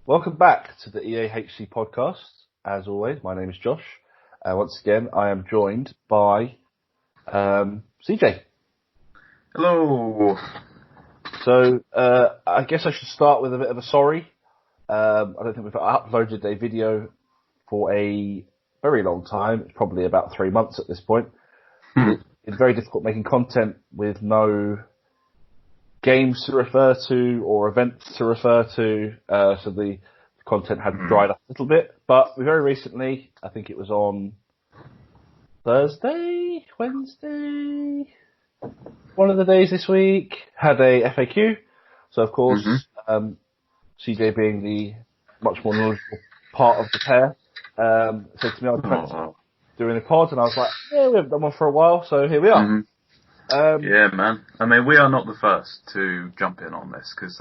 Welcome back to the EAHC podcast. As always, my name is Josh. Once again, I am joined by CJ. Hello. So I guess I should start with a bit of a sorry. I don't think we've uploaded a video for a very long time. It's probably about 3 months at this point. It's very difficult making content with no games to refer to or events to refer to, so the content had dried up a little bit. But we very recently, I think it was on Thursday, Wednesday, one of the days this week, had a FAQ. So of course, CJ being the much more knowledgeable part of the pair, said to me, I'd fancy doing a pod, and I was like, yeah, we haven't done one for a while, so here we are. Yeah, man. I mean, we are not the first to jump in on this because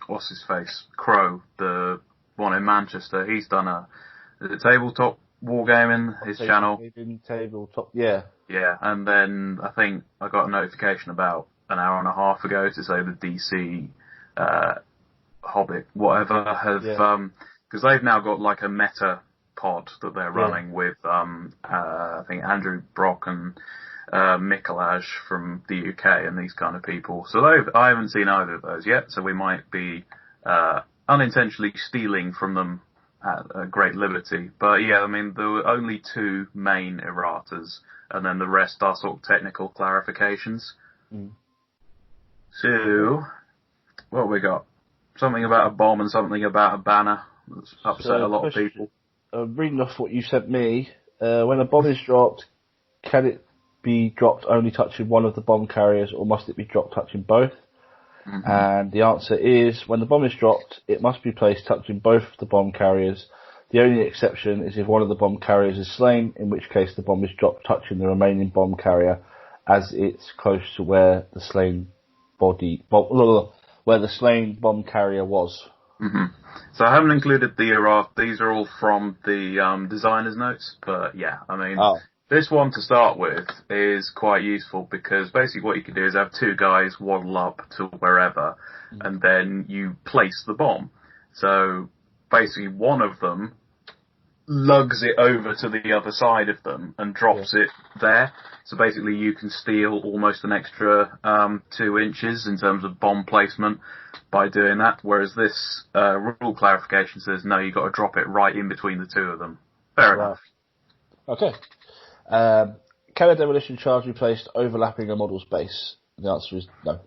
what's his face, Crow, the one in Manchester, he's done a tabletop wargaming, his channel. Tabletop, yeah. Yeah, and then I think I got a notification about an hour and a half ago to say the DC Hobbit, whatever, have because they've now got like a meta pod that they're running with I think Andrew Brock and Mikolaj from the UK and these kind of people. So I haven't seen either of those yet, so we might be unintentionally stealing from them at a great liberty. But yeah, I mean, there were only two main erratas, and then the rest are sort of technical clarifications. So, what have we got? Something about a bomb and something about a banner that's upset a lot of people. Reading off what you sent me, when a bomb is dropped, can it be dropped only touching one of the bomb carriers, or must it be dropped touching both? And the answer is, when the bomb is dropped, it must be placed touching both the bomb carriers. The only exception is if one of the bomb carriers is slain, in which case the bomb is dropped touching the remaining bomb carrier, as it's close to where the slain where the slain bomb carrier was. So I haven't included the errata. These are all from the designer's notes, but yeah, I mean, this one to start with is quite useful because basically what you can do is have two guys waddle up to wherever, and then you place the bomb. So basically one of them lugs it over to the other side of them and drops it there. So basically you can steal almost an extra 2 inches in terms of bomb placement by doing that, whereas this rule clarification says no, you've got to drop it right in between the two of them. Fair enough. Okay. Can a demolition charge be placed overlapping a model's base? The answer is no.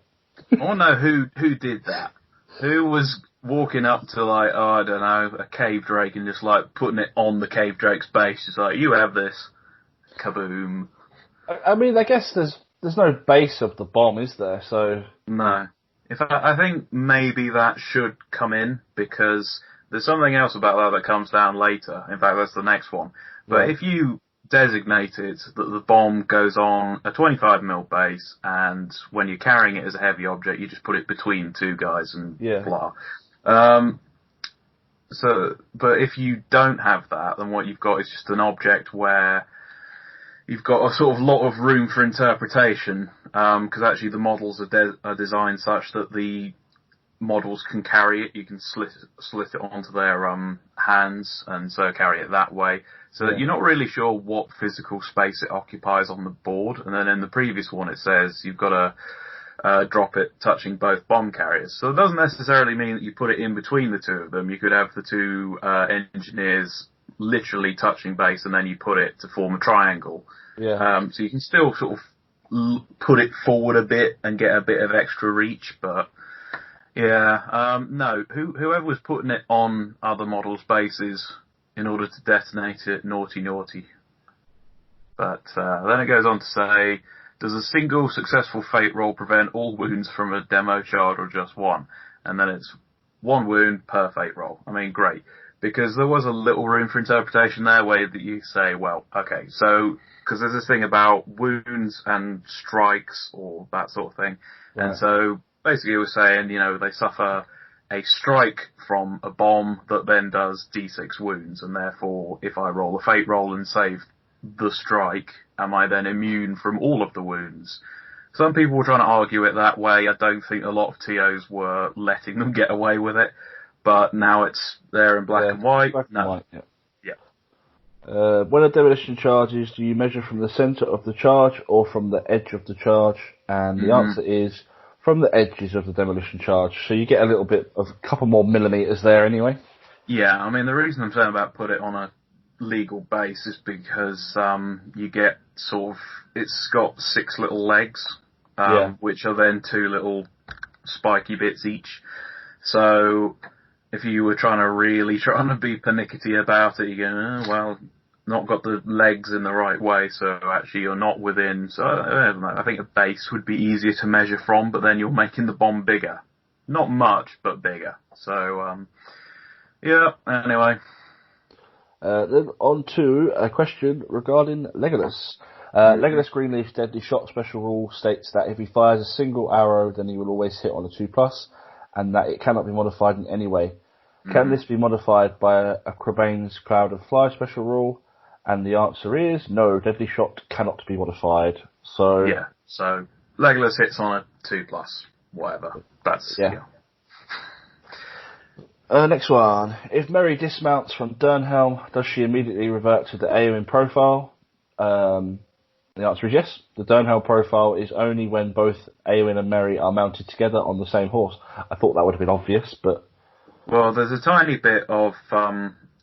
I want to know who did that. Who was walking up to, like, I don't know, a cave drake and just like putting it on the cave drake's base, just like, you have this. Kaboom. I mean, I guess there's no base of the bomb, is there? So no. In fact, I think maybe that should come in because there's something else about that comes down later. In fact, that's the next one. But if you designated that the bomb goes on a 25mm base, and when you're carrying it as a heavy object, you just put it between two guys and blah. But if you don't have that, then what you've got is just an object where you've got a sort of lot of room for interpretation, because actually the models are designed such that the models can carry it. You can slit it onto their hands and so carry it that way. So that you're not really sure what physical space it occupies on the board. And then in the previous one it says you've got to drop it touching both bomb carriers. So it doesn't necessarily mean that you put it in between the two of them. You could have the two engineers literally touching base and then you put it to form a triangle. So you can still sort of put it forward a bit and get a bit of extra reach, but no, whoever was putting it on other models' bases in order to detonate it, naughty. But then it goes on to say, does a single successful fate roll prevent all wounds from a demo charge or just one? And then it's 1 wound per fate roll. I mean, great. Because there was a little room for interpretation there where you say, well, okay, so, because there's this thing about wounds and strikes or that sort of thing. And so basically it was saying, they suffer a strike from a bomb that then does d6 wounds, and therefore if I roll a fate roll and save the strike, am I then immune from all of the wounds? Some people were trying to argue it that way. I don't think a lot of TOs were letting them get away with it. but now it's there in black and white. Black and white, yeah. Yeah. When a demolition charges, do you measure from the centre of the charge or from the edge of the charge? And the answer is from the edges of the demolition charge. So you get a couple more millimetres there anyway. Yeah, I mean, the reason I'm saying about put it on a legal base is because you get it's got 6 little legs, which are then 2 little spiky bits each. So if you were trying to be pernickety about it, you go, not got the legs in the right way, so actually you're not within. So I don't know, I think a base would be easier to measure from, but then you're making the bomb bigger. Not much, but bigger. So, yeah, anyway. Then on to a question regarding Legolas. Legolas Greenleaf's Deadly Shot special rule states that if he fires a single arrow, then he will always hit on a 2+, and that it cannot be modified in any way. Can this be modified by a Crebane's Cloud of Fly special rule? And the answer is no, Deadly Shot cannot be modified. So yeah, so Legolas hits on a 2+, whatever. That's, yeah. Next one. If Merry dismounts from Durnhelm, does she immediately revert to the Eowyn profile? The answer is yes. The Durnhelm profile is only when both Eowyn and Merry are mounted together on the same horse. I thought that would have been obvious, but... Well, there's a tiny bit of...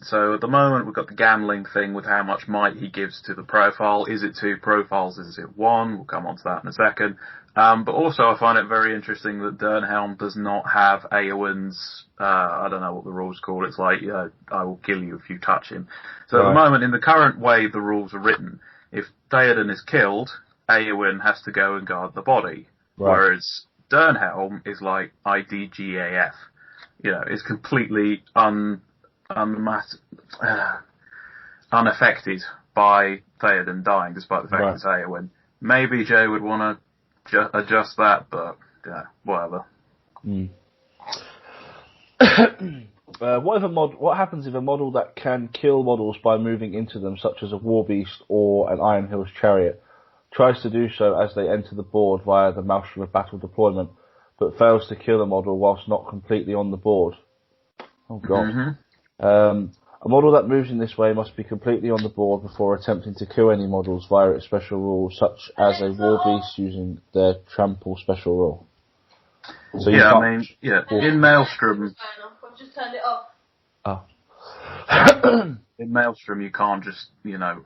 So at the moment we've got the gambling thing with how much might he gives to the profile. Is it 2 profiles? Is it 1? We'll come on to that in a second. But also I find it very interesting that Durnhelm does not have Eowyn's, I don't know what the rules call. It's like, I will kill you if you touch him. So at the moment, in the current way the rules are written, if Theoden is killed, Eowyn has to go and guard the body. Right. Whereas Durnhelm is like IDGAF. Is completely unaffected by Theoden dying, despite the fact it's Eowyn. Maybe Jay would want to adjust that, but whatever. What happens if a model that can kill models by moving into them, such as a Warbeast or an Iron Hills Chariot, tries to do so as they enter the board via the Maelstrom of Battle deployment, but fails to kill the model whilst not completely on the board? Oh god. A model that moves in this way must be completely on the board before attempting to kill any models via its special rule, such as a Warbeast using their Trample special rule. So in Maelstrom... I've just turned it off. Oh. In Maelstrom you can't just,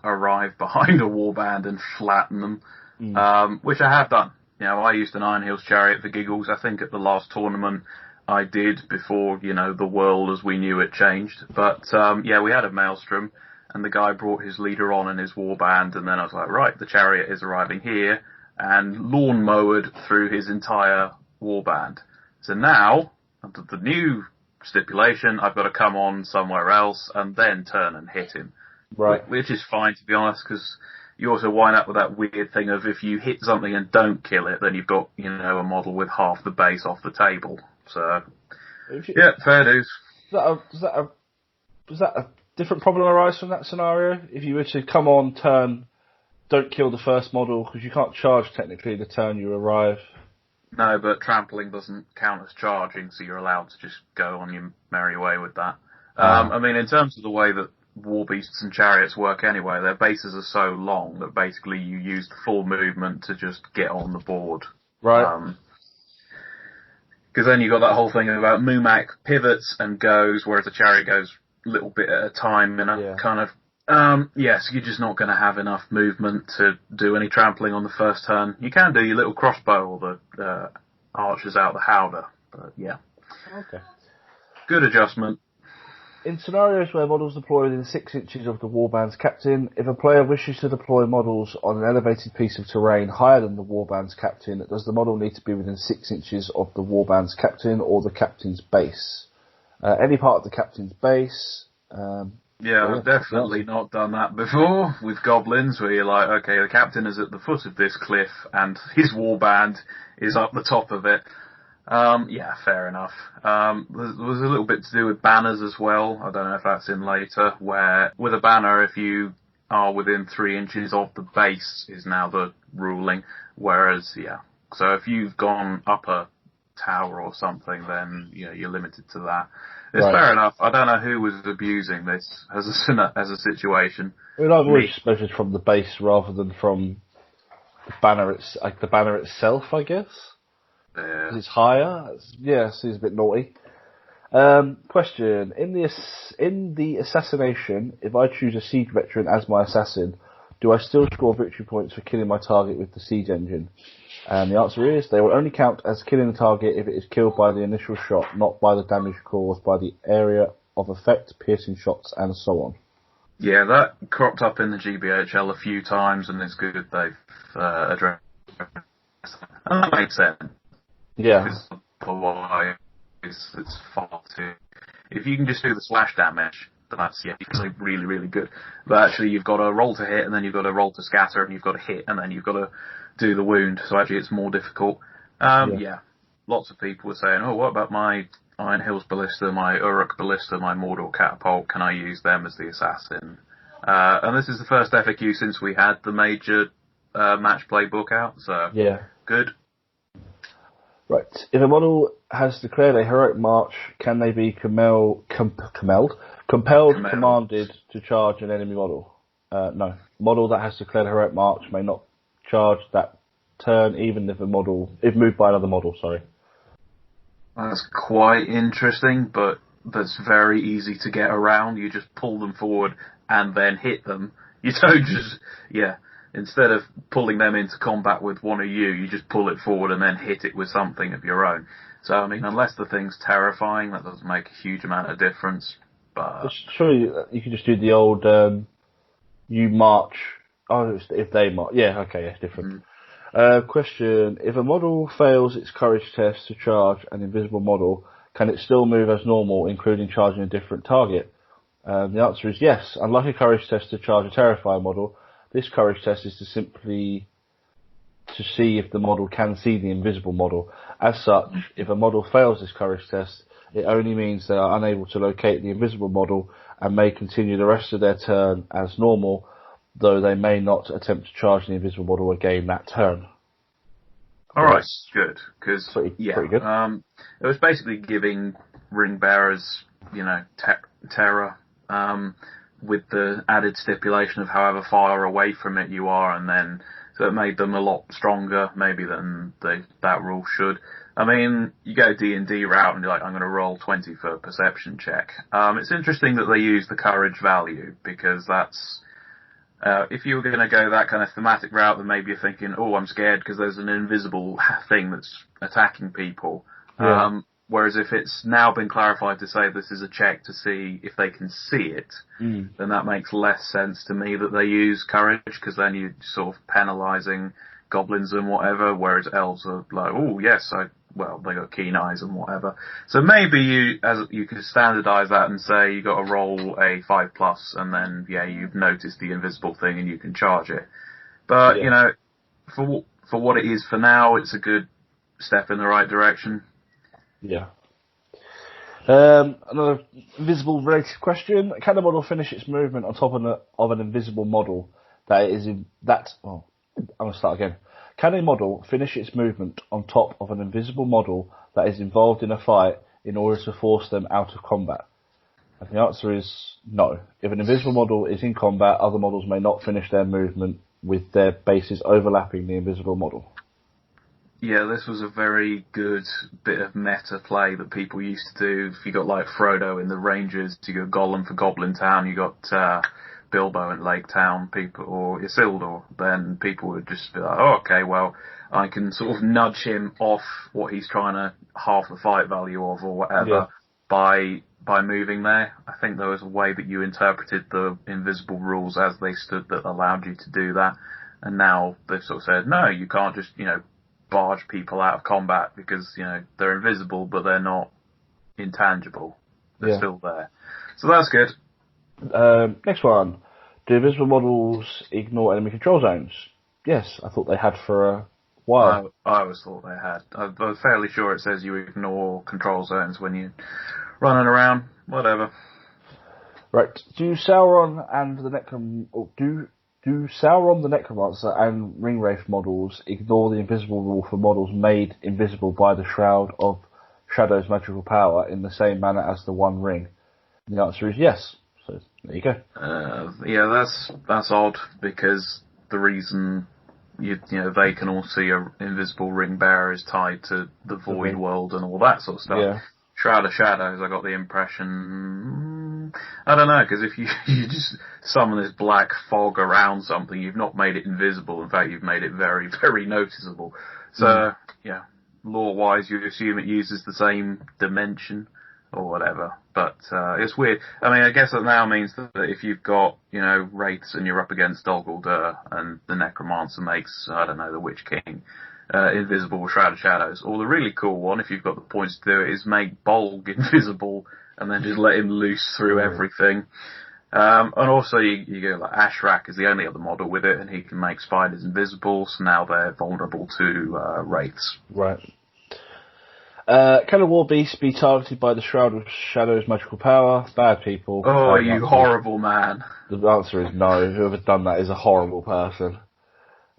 arrive behind a warband and flatten them, which I have done. I used an Iron Hills Chariot for giggles. I think at the last tournament I did before, the world as we knew it changed. But, we had a Maelstrom, and the guy brought his leader on and his warband, and then I was like, right, the chariot is arriving here, and lawn-mowed through his entire warband. So now, under the new stipulation, I've got to come on somewhere else and then turn and hit him. Right. Which is fine, to be honest, because you also wind up with that weird thing of if you hit something and don't kill it, then you've got, a model with half the base off the table. So, fair dues. Does that a different problem arise from that scenario? If you were to come on, turn, don't kill the first model, because you can't charge technically the turn you arrive. No, but trampling doesn't count as charging, so you're allowed to just go on your merry way with that. In terms of the way that Warbeasts and Chariots work anyway, their bases are so long that basically you use the full movement to just get on the board. Right. Because then you've got that whole thing about Mumak pivots and goes, whereas a Chariot goes a little bit at a time in a kind of... so you're just not going to have enough movement to do any trampling on the first turn. You can do your little crossbow or the archers out the howdah, but yeah. Okay. Good adjustment. In scenarios where models deploy within 6 inches of the warband's captain, if a player wishes to deploy models on an elevated piece of terrain higher than the warband's captain, does the model need to be within 6 inches of the warband's captain or the captain's base? Any part of the captain's base... I've definitely not done that before with goblins, where you're like, okay, the captain is at the foot of this cliff and his warband is up the top of it. Fair enough. There was a little bit to do with banners as well. I don't know if that's in later, where with a banner, if you are within 3 inches of the base is now the ruling, whereas, so if you've gone up a tower or something, then you're limited to that. It's Right. fair enough. I don't know who was abusing this as a situation. I mean, I've always Me. measured from the base rather than from the banner. The banner itself, I guess, because it's higher. It seems a bit naughty. Question: in the assassination, if I choose a siege veteran as my assassin, do I still score victory points for killing my target with the siege engine? And the answer is they will only count as killing the target if it is killed by the initial shot, not by the damage caused by the area of effect, piercing shots, and so on. Yeah, that cropped up in the GBHL a few times, and it's good they've addressed that. And that makes sense. Yeah. Because otherwise, it's far too... If you can just do the slash damage, then that's really, really good. But actually, you've got to roll to hit, and then you've got to roll to scatter, and you've got to hit, and then you've got to do the wound. So actually, it's more difficult. Lots of people were saying, "Oh, what about my Iron Hills Ballista, my Uruk Ballista, my Mordor Catapult? Can I use them as the assassin?" And this is the first FAQ since we had the major match playbook out. So good. Right. If a model has declared a heroic march, can they be compelled, commanded to charge an enemy model? No. Model that has declared a heroic march may not charge that turn, even if moved by another model. Sorry. That's quite interesting, but that's very easy to get around. You just pull them forward and then hit them. You don't just, instead of pulling them into combat with one of you just pull it forward and then hit it with something of your own. So, I mean, unless the thing's terrifying, that doesn't make a huge amount of difference. But surely you could just do the old, you march, if they march. Yeah, okay, it's different. Question: if a model fails its courage test to charge an invisible model, can it still move as normal, including charging a different target? The answer is yes. Unlike a courage test to charge a terrifying model, this courage test is simply to see if the model can see the invisible model. As such, if a model fails this courage test, it only means they are unable to locate the invisible model and may continue the rest of their turn as normal, though they may not attempt to charge the invisible model again that turn. Alright, good. Because, pretty good. It was basically giving ring bearers, terror, with the added stipulation of however far away from it you are, and then, so it made them a lot stronger, maybe, than that rule should. I mean, you go D&D route and you're like, I'm going to roll 20 for a perception check. It's interesting that they use the courage value, because that's, if you were going to go that kind of thematic route, then maybe you're thinking, oh, I'm scared because there's an invisible thing that's attacking people. Yeah. Whereas if it's now been clarified to say this is a check to see if they can see it, then that makes less sense to me that they use courage, because then you're sort of penalising goblins and whatever, whereas elves are like, oh yes, they got keen eyes and whatever. So maybe you could standardise that and say you got to roll a 5+, and then you've noticed the invisible thing and you can charge it. But for what it is for now, it's a good step in the right direction. Yeah. Another invisible related question: can a model finish its movement on top of an invisible model I'm going to start again. Can a model finish its movement on top of an invisible model that is involved in a fight in order to force them out of combat? And the answer is no. If an invisible model is in combat, other models may not finish their movement with their bases overlapping the invisible model. Yeah, this was a very good bit of meta play that people used to do. If you got like Frodo in the Rangers, you got Gollum for Goblin Town, you got Bilbo in Lake Town, or Isildur, then people would just be like, oh, okay, well, I can sort of nudge him off what he's trying to half the fight value of or whatever by moving there. I think there was a way that you interpreted the invisible rules as they stood that allowed you to do that. And now they've sort of said, no, you can't just, barge people out of combat because, they're invisible, but they're not intangible. They're still there. So that's good. Next one. Do invisible models ignore enemy control zones? Yes, I thought they had for a while. I always thought they had. I'm fairly sure it says you ignore control zones when you're running around. Whatever. Right. Do Sauron and the Do Sauron the Necromancer and Ringwraith models ignore the invisible rule for models made invisible by the Shroud of Shadow's magical power in the same manner as the One Ring? And the answer is yes. So there you go. Yeah, that's odd, because the reason you know they can all see a invisible ring bearer is tied to the void world and all that sort of stuff. Yeah. Shroud of Shadows, I got the impression, I don't know, because if you just summon this black fog around something, you've not made it invisible. In fact, you've made it very, very noticeable. So, yeah, lore-wise, you assume it uses the same dimension or whatever. But it's weird. I mean, I guess that now means that if you've got, you know, wraiths and you're up against Dol Guldur and the Necromancer makes, I don't know, the Witch King invisible with Shroud of Shadows. Or the really cool one, if you've got the points to do it, is make Bolg invisible and then just let him loose through everything. And also you go like Ashrak is the only other model with it, and he can make spiders invisible, so now they're vulnerable to wraiths. Right. Can a war beast be targeted by the Shroud of Shadow's magical power? Bad people. Oh, you horrible man. The answer is no. Whoever's done that is a horrible person.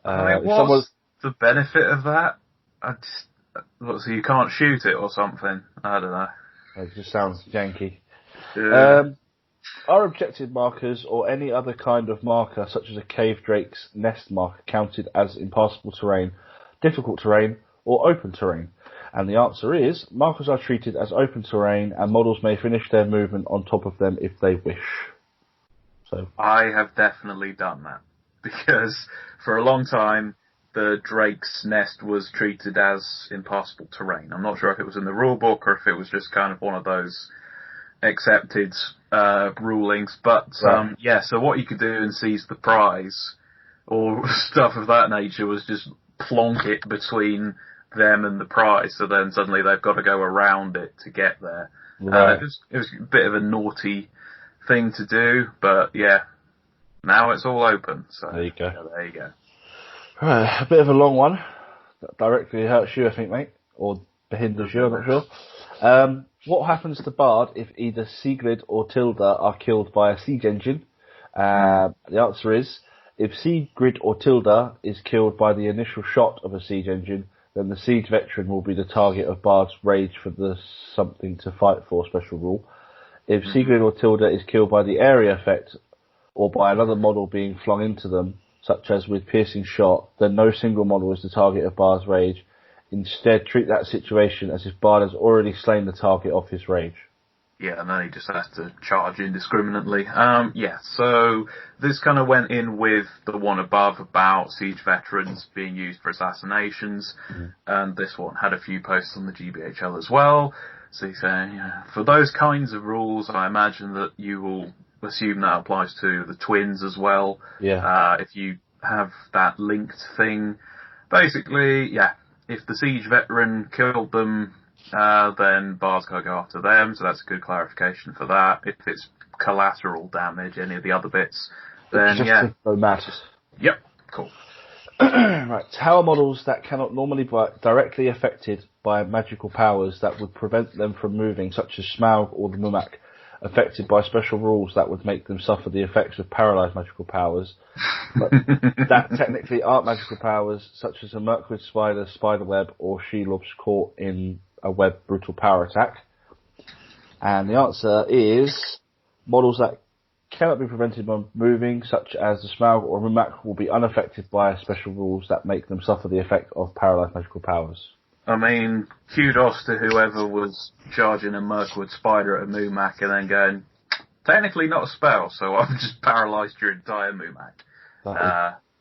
I mean, what's the benefit of that? So you can't shoot it or something? I don't know. It just sounds janky. Yeah. Are objective markers or any other kind of marker, such as a cave drake's nest marker, counted as impassable terrain, difficult terrain, or open terrain? And the answer is, markers are treated as open terrain, and models may finish their movement on top of them if they wish. So I have definitely done that, because for a long time the drake's nest was treated as impassable terrain. I'm not sure if it was in the rule book or if it was just kind of one of those accepted rulings, but yeah, so what you could do and seize the prize or stuff of that nature was just plonk it between them and the prize, so then suddenly they've got to go around it to get there. Right. It was a bit of a naughty thing to do, but yeah, now it's all open. So there you go. Yeah, there you go. Right, a bit of a long one. That directly hurts you, I think, mate, or behinders you. I'm not sure. What happens to Bard if either Sigrid or Tilda are killed by a siege engine? The answer is, if Sigrid or Tilda is killed by the initial shot of a siege engine, then the siege veteran will be the target of Bard's rage for the something to fight for special rule. If Sigrid or Tilda is killed by the area effect or by another model being flung into them, such as with piercing shot, then no single model is the target of Bard's rage. Instead, treat that situation as if Bard has already slain the target of his rage. Yeah, and then he just has to charge indiscriminately. Yeah, so this kind of went in with the one above about siege veterans being used for assassinations, and this one had a few posts on the GBHL as well. So he's saying, yeah, for those kinds of rules, I imagine that you will assume that applies to the twins as well. Yeah. If you have that linked thing, basically, yeah, if the siege veteran killed them, then Bard's got to go after them, so that's a good clarification for that. If it's collateral damage, any of the other bits, then yeah. No matter. Yep, cool. Right, tower models that cannot normally be directly affected by magical powers that would prevent them from moving, such as Smaug or the Mumak, affected by special rules that would make them suffer the effects of paralysed magical powers, but that technically aren't magical powers, such as a Mirkwood spider, spiderweb, or Shelob's caught in a web brutal power attack. And the answer is, models that cannot be prevented by moving, such as the Smaug or Mumak, will be unaffected by special rules that make them suffer the effect of paralysed magical powers. I mean, kudos to whoever was charging a Mirkwood spider at a Mumak and then going, technically not a spell, so I've just paralysed your entire Mumak.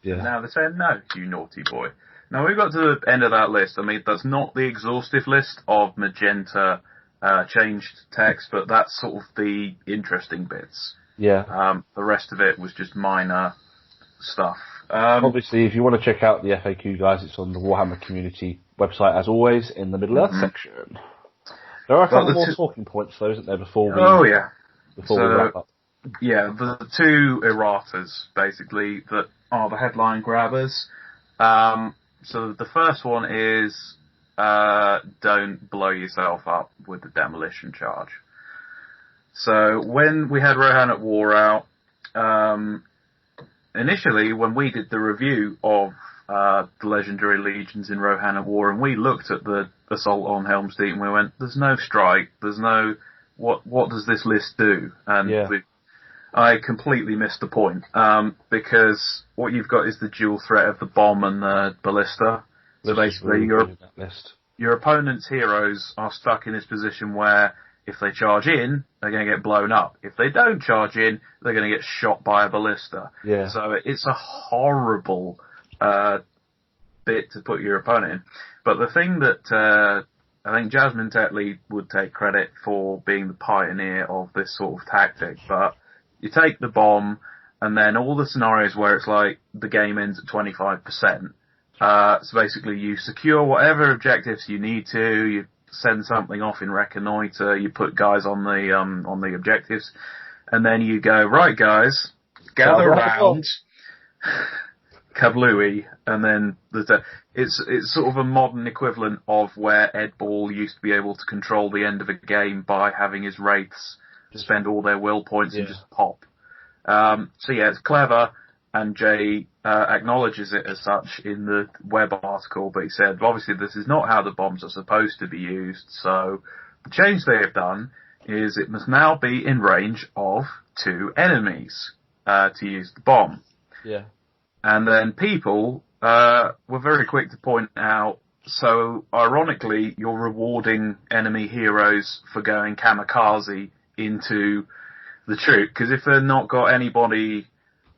Yeah. Now they're saying, no, you naughty boy. Now we've got to the end of that list. I mean, that's not the exhaustive list of magenta changed text, but that's sort of the interesting bits. Yeah. The rest of it was just minor stuff. Obviously, if you want to check out the FAQ, guys, it's on the Warhammer community website, as always, in the Middle Earth section. There are a couple more talking points, though, isn't there, before we we wrap up? Yeah, the two erratas, basically, that are the headline grabbers. So the first one is, don't blow yourself up with the demolition charge. So when we had Rohan at War Out, initially, when we did the review of the Legendary Legions in Rohan at War, and we looked at the Assault on Helm's Deep, and we went, there's no strike, there's no... What does this list do? And I completely missed the point, because what you've got is the dual threat of the bomb and the ballista. So basically, your opponent's heroes are stuck in this position where if they charge in, they're going to get blown up. If they don't charge in, they're going to get shot by a ballista. Yeah. So it's a horrible bit to put your opponent in. But the thing that I think Jasmine Tetley would take credit for being the pioneer of this sort of tactic, but you take the bomb, and then all the scenarios where it's like the game ends at 25%. So basically, you secure whatever objectives you need to. You send something off in reconnoiter. You put guys on the objectives, and then you go, right, guys, gather round, kablooey, and then it's sort of a modern equivalent of where Ed Ball used to be able to control the end of a game by having his wraiths spend all their will points and just pop. So yeah, it's clever, and Jay acknowledges it as such in the web article, but he said, obviously this is not how the bombs are supposed to be used, so the change they have done is it must now be in range of 2 enemies to use the bomb. Yeah. And then people were very quick to point out, so ironically, you're rewarding enemy heroes for going kamikaze into the troop, because if they've not got anybody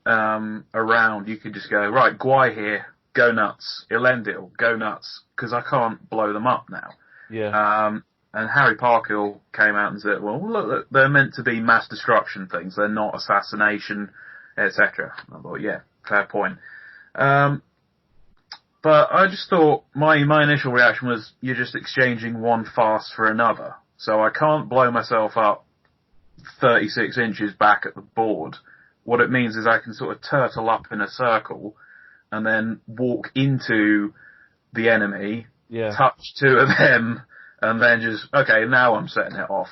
around, you could just go, right, Gwai here, go nuts. Elendil, go nuts, because I can't blow them up now. Yeah. And Harry Parkhill came out and said, well, look, they're meant to be mass destruction things, they're not assassination, etc. I thought, yeah, fair point. But I just thought, my initial reaction was, you're just exchanging one fast for another. So I can't blow myself up 36 inches back at the board. What it means is I can sort of turtle up in a circle and then walk into the enemy, touch 2 of them, and then just, okay, now I'm setting it off.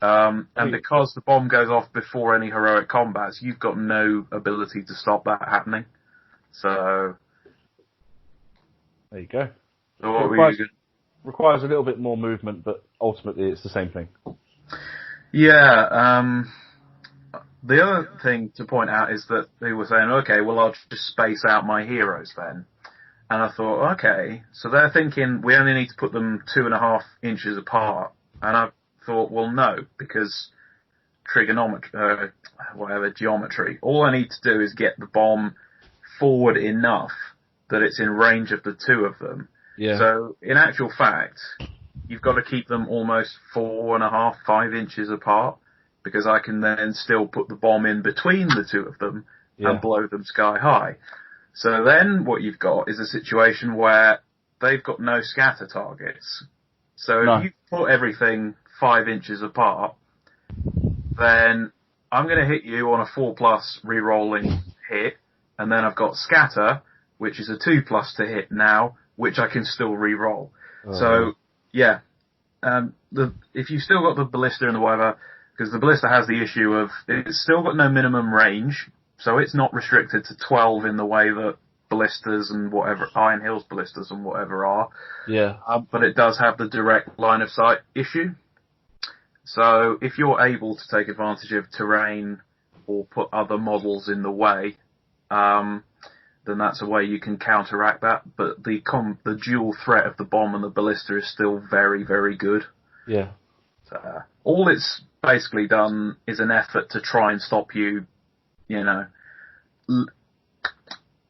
And because the bomb goes off before any heroic combats, you've got no ability to stop that happening. So... there you go. So requires a little bit more movement, but ultimately it's the same thing. Yeah, the other thing to point out is that they were saying, okay, well, I'll just space out my heroes then. And I thought, okay, so they're thinking we only need to put them 2.5 inches apart. And I thought, well, no, because geometry. All I need to do is get the bomb forward enough that it's in range of the 2 of them. Yeah. So, in actual fact, you've got to keep them almost 4.5, 5 inches apart, because I can then still put the bomb in between the 2 of them and blow them sky high. So then what you've got is a situation where they've got no scatter targets. So if you put everything 5 inches apart, then I'm going to hit you on a 4+ re-rolling hit, and then I've got scatter, which is a 2+ to hit now, which I can still re-roll. So, yeah, if you've still got the ballista and the whatever, because the ballista has the issue of it's still got no minimum range, so it's not restricted to 12 in the way that ballistas and whatever, Iron Hills ballistas and whatever are. Yeah. But it does have the direct line of sight issue. So if you're able to take advantage of terrain or put other models in the way, then that's a way you can counteract that. But the dual threat of the bomb and the ballista is still very, very good. Yeah. So, all it's basically done is an effort to try and stop you,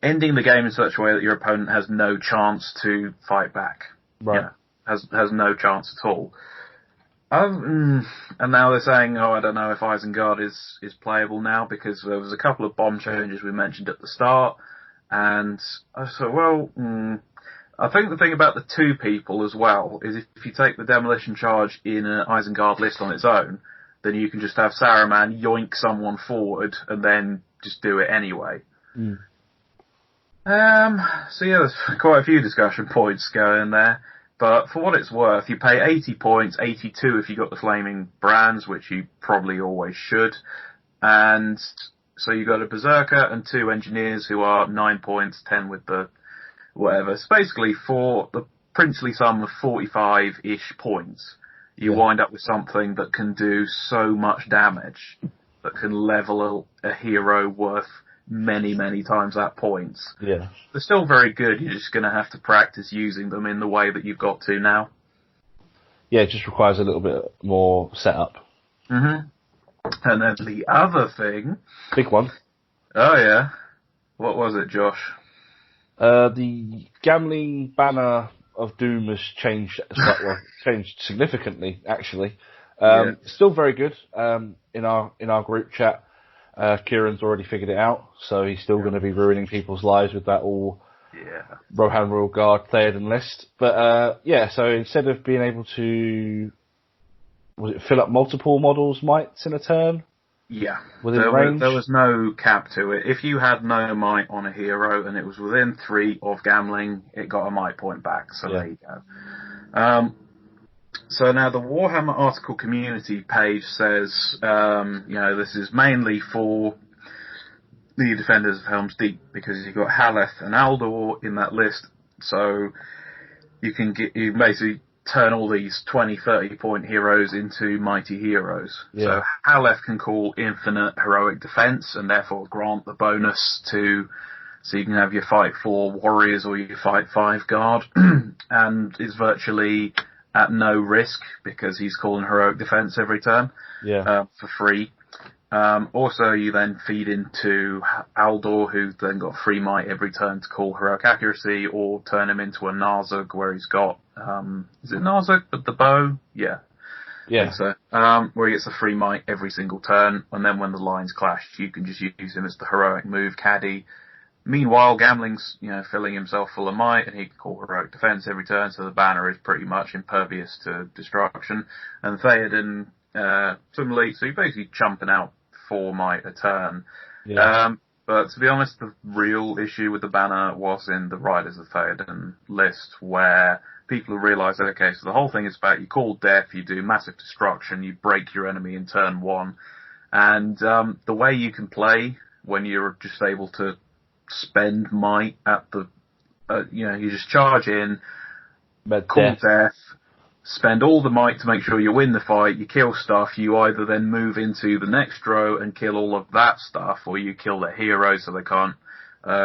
ending the game in such a way that your opponent has no chance to fight back. Right. Has no chance at all. And now they're saying, I don't know if Isengard is playable now, because there was a couple of bomb changes we mentioned at the start, and I thought, I think the thing about the 2 people as well is if you take the demolition charge in an Isengard list on its own, then you can just have Saruman yoink someone forward and then just do it anyway. Mm. So yeah, there's quite a few discussion points going there. But for what it's worth, you pay 80 points, 82 if you got the Flaming Brands, which you probably always should, and So you've got a Berserker and 2 Engineers who are 9 points, 10 with the whatever. So basically for the princely sum of 45-ish points, you wind up with something that can do so much damage, that can level a hero worth many, many times that points. Yeah. They're still very good, you're just going to have to practice using them in the way that you've got to now. Yeah, it just requires a little bit more setup. Mm-hmm. And then the other thing... Big one. Oh yeah. What was it, Josh? The Gamling banner of Doom has changed changed significantly, actually. Still very good. In our group chat, Kieran's already figured it out, so he's still going to be ruining people's lives with that all Rohan Royal Guard Theoden list. But so instead of being able to fill up multiple models mites in a turn? Yeah. Within range? There was no cap to it. If you had no might on a hero and it was within 3 of Gamling, it got a might point back. So there you go. So now the Warhammer article community page says, this is mainly for the Defenders of Helm's Deep, because you've got Haleth and Aldor in that list. So you can basically turn all these 20, 30 point heroes into mighty heroes. Yeah. So Haleth can call infinite heroic defense and therefore grant the bonus so you can have your fight 4 warriors or your fight 5 guard, and is virtually at no risk because he's calling heroic defense every turn for free. Also, you then feed into Aldor, who then got free might every turn to call heroic accuracy, or turn him into a Narzug where he's got, is it Narzug with the bow? Yeah. Yeah. So, where he gets a free might every single turn, and then when the lines clash, you can just use him as the heroic move caddy. Meanwhile, Gamling's, filling himself full of might, and he can call heroic defense every turn, so the banner is pretty much impervious to destruction. And Theoden, similarly, so you're basically chumping out 4 might a turn. Yeah. But to be honest, the real issue with the banner was in the Riders of Theoden list, where people realised that, okay, so the whole thing is about you call death, you do massive destruction, you break your enemy in turn 1, and the way you can play when you're just able to spend might at the, you just charge in, call death, spend all the might to make sure you win the fight, you kill stuff, you either then move into the next row and kill all of that stuff, or you kill their heroes so they can't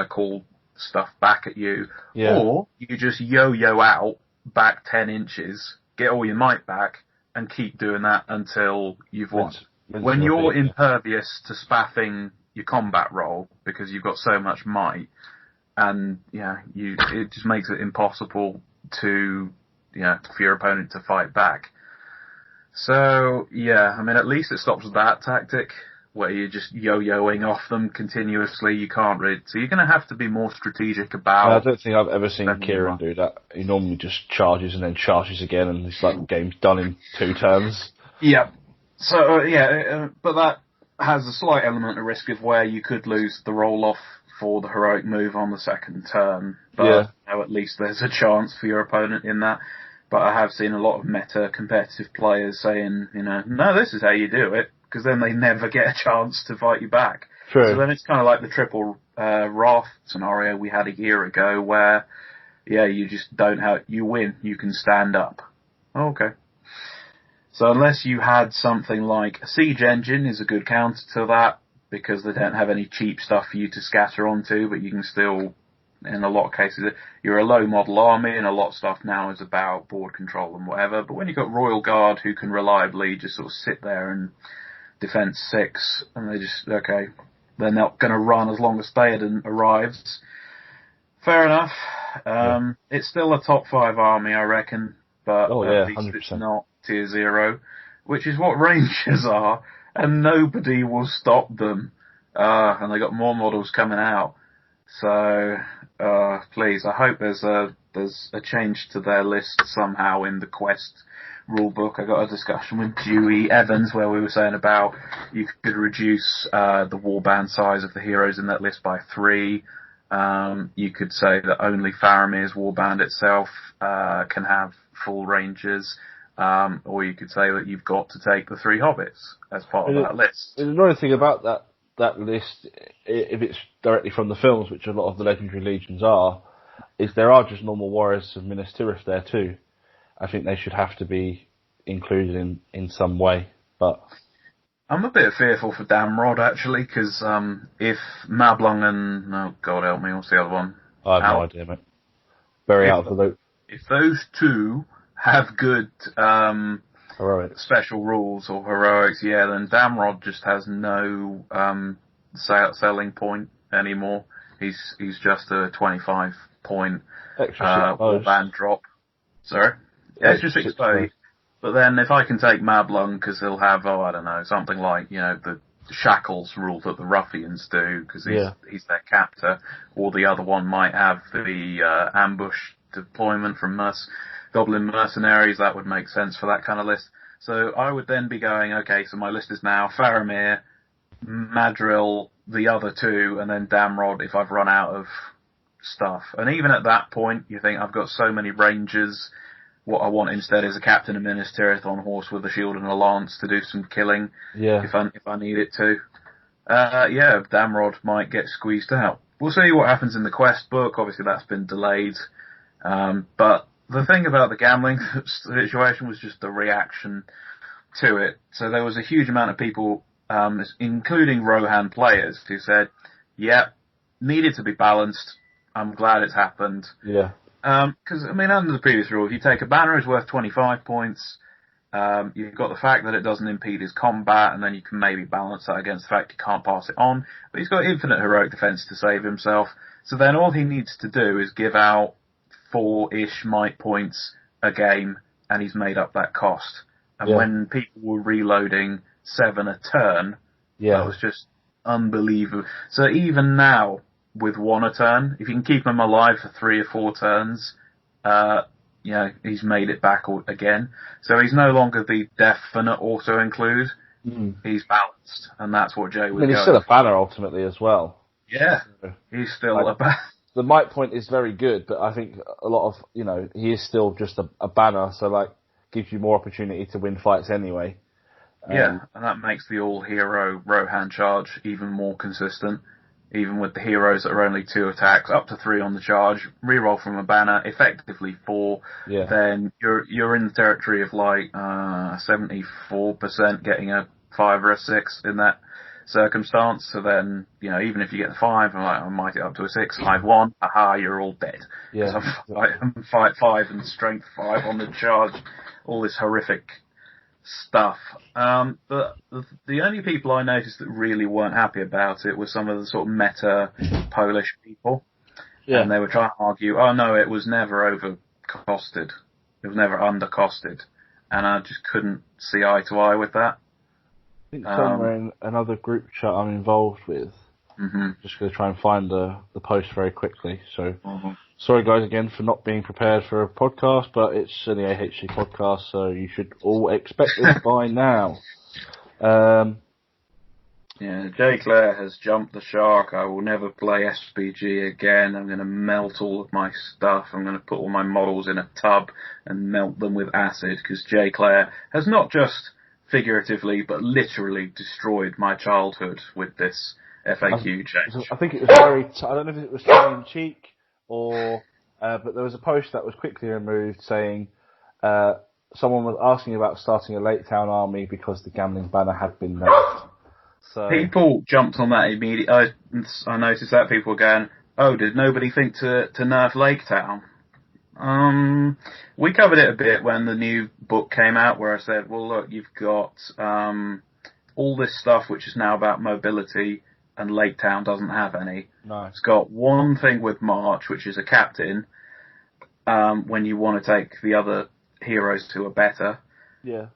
call stuff back at you, or you just yo-yo out back 10 inches, get all your might back, and keep doing that until you've won. When you're impervious to spaffing your combat roll because you've got so much might, and it just makes it impossible for your opponent to fight back. So at least it stops that tactic where you're just yo-yoing off them continuously. You can't really, so you're going to have to be more strategic about. I don't think I've ever seen Kieran do that. He normally just charges and then charges again, and it's like the game's done in 2 turns. Yeah. So but that has a slight element of risk of where you could lose the roll-off for the heroic move on the second turn. But at least there's a chance for your opponent in that. But I have seen a lot of meta competitive players saying, no, this is how you do it, because then they never get a chance to fight you back. True. So then it's kind of like the triple Wrath scenario we had a year ago where, you just you win, you can stand up. Oh, okay. So unless you had something like a siege engine is a good counter to that, because they don't have any cheap stuff for you to scatter onto, but you can still, in a lot of cases, you're a low model army, and a lot of stuff now is about board control and whatever. But when you've got Royal Guard who can reliably just sort of sit there and defense 6, and they just, they're not going to run as long as Theoden arrives. Fair enough. It's still a top 5 army, I reckon, but at least 100%. It's not tier 0, which is what Rangers are, and nobody will stop them. And they got more models coming out. So, please, I hope there's a change to their list somehow in the Quest rulebook. I got a discussion with Dewey Evans where we were saying about you could reduce the warband size of the heroes in that list by 3. You could say that only Faramir's warband itself can have full Rangers. Or you could say that you've got to take the 3 hobbits as part of that list. The annoying thing about that that list, if it's directly from the films, which a lot of the legendary legions are, is there are just normal warriors of Minas Tirith there too. I think they should have to be included in some way, but I'm a bit fearful for Damrod actually, because if Mablung and oh God help me, what's the other one? I have no idea, mate. Very out of the loop. If those two have good Heroics, special rules or heroics, yeah, then Damrod just has no selling point anymore. He's just a 25 point warband drop. Sorry, yeah, it's just exposed. But then if I can take Mablung, because he'll have, I don't know, something like, the shackles rule that the ruffians do, because he's their captor, or the other one might have the ambush deployment from Goblin mercenaries. That would make sense for that kind of list. So I would then be going, okay, so my list is now Faramir, Madril, the other two, and then Damrod if I've run out of stuff. And even at that point, you think I've got so many rangers. What I want instead is a captain of Minas Tirith on horse with a shield and a lance to do some killing. Yeah. If I need it to. Damrod might get squeezed out. We'll see what happens in the quest book. Obviously that's been delayed. But the thing about the gambling situation was just the reaction to it. So there was a huge amount of people, including Rohan players, who said, needed to be balanced. I'm glad it's happened. Yeah. Because, under the previous rule, if you take a banner, it's worth 25 points. You've got the fact that it doesn't impede his combat, and then you can maybe balance that against the fact he can't pass it on. But he's got infinite heroic defense to save himself. So then all he needs to do is give out 4-ish might points a game, and he's made up that cost. And when people were reloading 7 a turn, that was just unbelievable. So even now, with 1 a turn, if you can keep him alive for 3 or 4 turns, he's made it back again. So he's no longer the definite auto-include. He's balanced, and that's what Jay was going. He's still a banner ultimately as well. Yeah, he's still a banner. The might point is very good, but I think a lot of, he is still just a banner, so gives you more opportunity to win fights anyway. And that makes the all-hero Rohan charge even more consistent. Even with the heroes that are only 2 attacks, up to 3 on the charge, reroll from a banner, effectively 4, then you're in the territory of 74% getting a 5 or a 6 in that circumstance. So then, even if you get the 5, I might get up to a 6, 5-1, you're all dead. Yeah. I'm fight 5 and strength 5 on the charge, all this horrific stuff. But the only people I noticed that really weren't happy about it were some of the sort of meta Polish people. Yeah. And they were trying to argue, it was never overcosted. It was never undercosted. And I just couldn't see eye to eye with that. I think somewhere in another group chat I'm involved with, just going to try and find the post very quickly. So, sorry guys again for not being prepared for a podcast, but it's an EAHC podcast, so you should all expect this by now. Jay Clare has jumped the shark. I will never play SPG again. I'm going to melt all of my stuff. I'm going to put all my models in a tub and melt them with acid, because Jay Clare has not just figuratively, but literally destroyed my childhood with this FAQ change. I think it was I don't know if it was tongue in cheek, or but there was a post that was quickly removed saying someone was asking about starting a Lake Town army because the gambling banner had been nerfed. So people jumped on that immediately. I noticed that people were going, did nobody think to nerf Lake Town? We covered it a bit when the new book came out, where I said, well look, you've got all this stuff which is now about mobility, and Lake Town doesn't have any. No. It's got one thing with March, which is a captain, when you want to take the other heroes to a better. Yeah.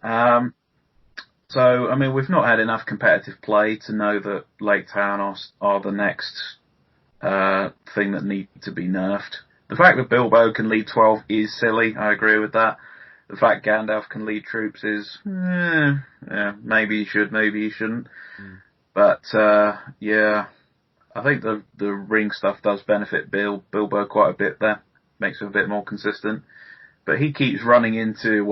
So, we've not had enough competitive play to know that Lake Town are the next thing that need to be nerfed. The fact that Bilbo can lead 12 is silly, I agree with that. The fact Gandalf can lead troops is, maybe he should, maybe he shouldn't. But, I think the ring stuff does benefit Bilbo quite a bit there. Makes him a bit more consistent. But he keeps running into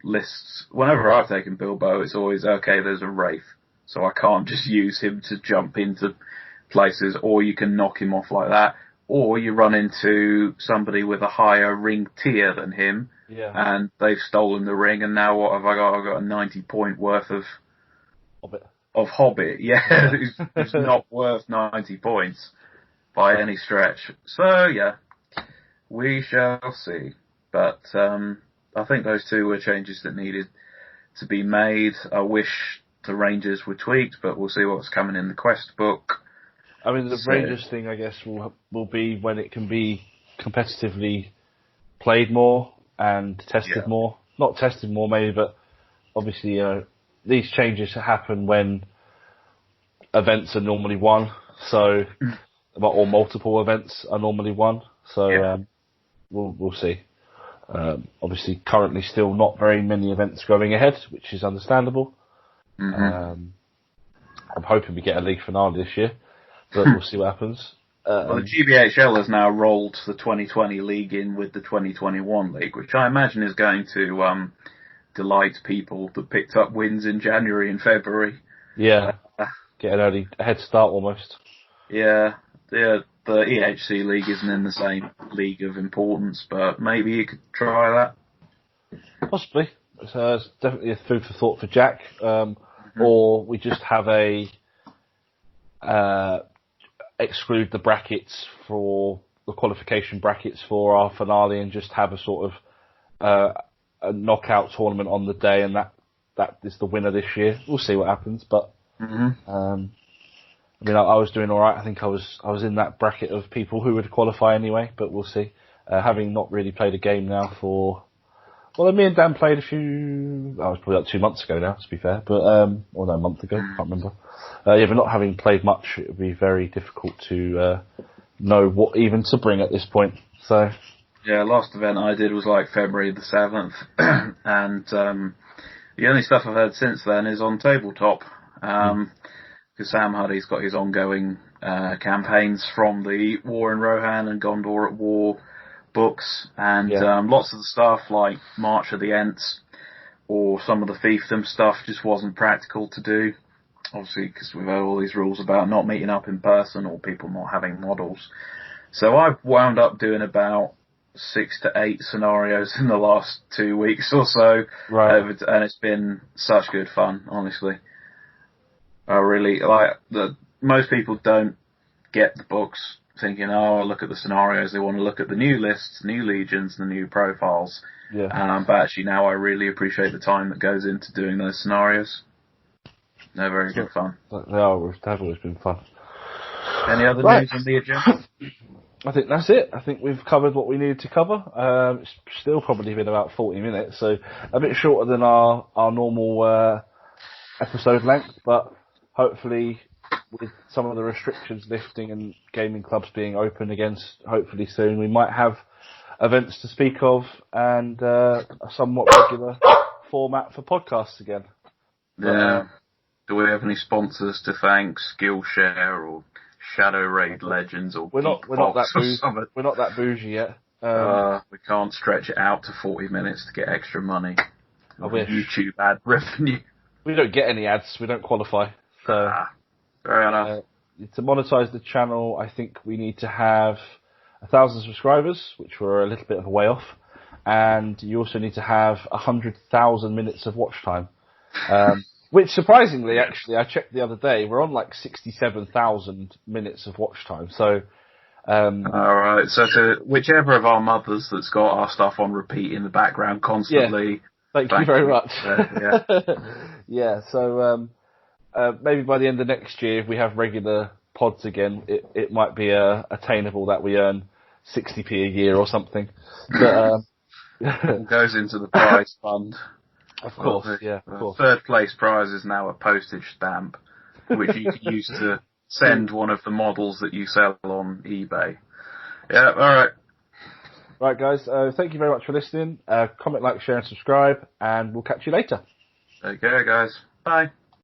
lists. Whenever I've taken Bilbo, it's always, okay, there's a Wraith. so I can't just use him to jump into places, or you can knock him off like that, or you run into somebody with a higher ring tier than him, and they've stolen the ring, and now what have I got? I've got a 90-point worth of Hobbit, who's not worth 90 points by any stretch. So, yeah, we shall see. But I think those two were changes that needed to be made. I wish the Rangers were tweaked, but we'll see what's coming in the quest book. I mean, the Rangers thing, I guess, will be when it can be competitively played more and tested more. Not tested more, maybe, but obviously these changes happen when events are normally won, so or multiple events are normally won. So we'll see. Obviously, currently still not very many events going ahead, which is understandable. I'm hoping we get a league finale this year, but we'll see what happens. Well, the GBHL has now rolled the 2020 league in with the 2021 league, which I imagine is going to delight people that picked up wins in January and February. Yeah, get an early head start almost. Yeah, the EAHC league isn't in the same league of importance, but maybe you could try that. Possibly. It's definitely a food for thought for Jack. Or we just have a exclude the brackets for the qualification brackets for our finale and just have a sort of a knockout tournament on the day, and that is the winner this year. We'll see what happens, but I mean, I was doing all right. I think I was in that bracket of people who would qualify anyway, but we'll see. Having not really played a game now for, well, me and Dan played a few. I was probably like 2 months ago now, to be fair, but or no, a month ago, can't remember. But not having played much, it would be very difficult to know what even to bring at this point. So yeah, last event I did was like February the 7th, and the only stuff I've heard since then is on tabletop. Because Sam Huddy's got his ongoing campaigns from the War in Rohan and Gondor at War books, and lots of the stuff like March of the Ents or some of the fiefdom stuff just wasn't practical to do, obviously because we've had all these rules about not meeting up in person or people not having models. So I've wound up doing about 6 to 8 scenarios in the last 2 weeks or so, and it's been such good fun, honestly. I really like most people don't get the books thinking, oh, look at the scenarios. They want to look at the new lists, new legions, the new profiles. But actually now I really appreciate the time that goes into doing those scenarios. They're very good fun. They've always been fun. Any other news on the agenda? I think that's it. I think we've covered what we needed to cover. It's still probably been about 40 minutes, so a bit shorter than our normal episode length, but hopefully with some of the restrictions lifting and gaming clubs being open again, hopefully soon, we might have events to speak of and a somewhat regular format for podcasts again. Do we have any sponsors to thank? Skillshare or Shadow Raid Legends or we're not that bougie yet. We can't stretch it out to 40 minutes to get extra money. I wish. YouTube ad revenue. We don't get any ads. We don't qualify. So fair enough. To monetize the channel, I think we need to have 1,000 subscribers, which we're a little bit of a way off, and you also need to have 100,000 minutes of watch time. Which surprisingly, actually, I checked the other day, we're on like 67,000 minutes of watch time. So, alright, so to whichever of our mothers that's got our stuff on repeat in the background constantly. Thank you very much. Yeah. So, maybe by the end of next year, if we have regular pods again, it might be attainable that we earn 60p a year or something. But, it goes into the prize fund. Of course, of course. Third place prize is now a postage stamp, which you can use to send one of the models that you sell on eBay. Yeah, alright. Right, guys, thank you very much for listening. Comment, like, share, and subscribe, and we'll catch you later. Okay, guys. Bye.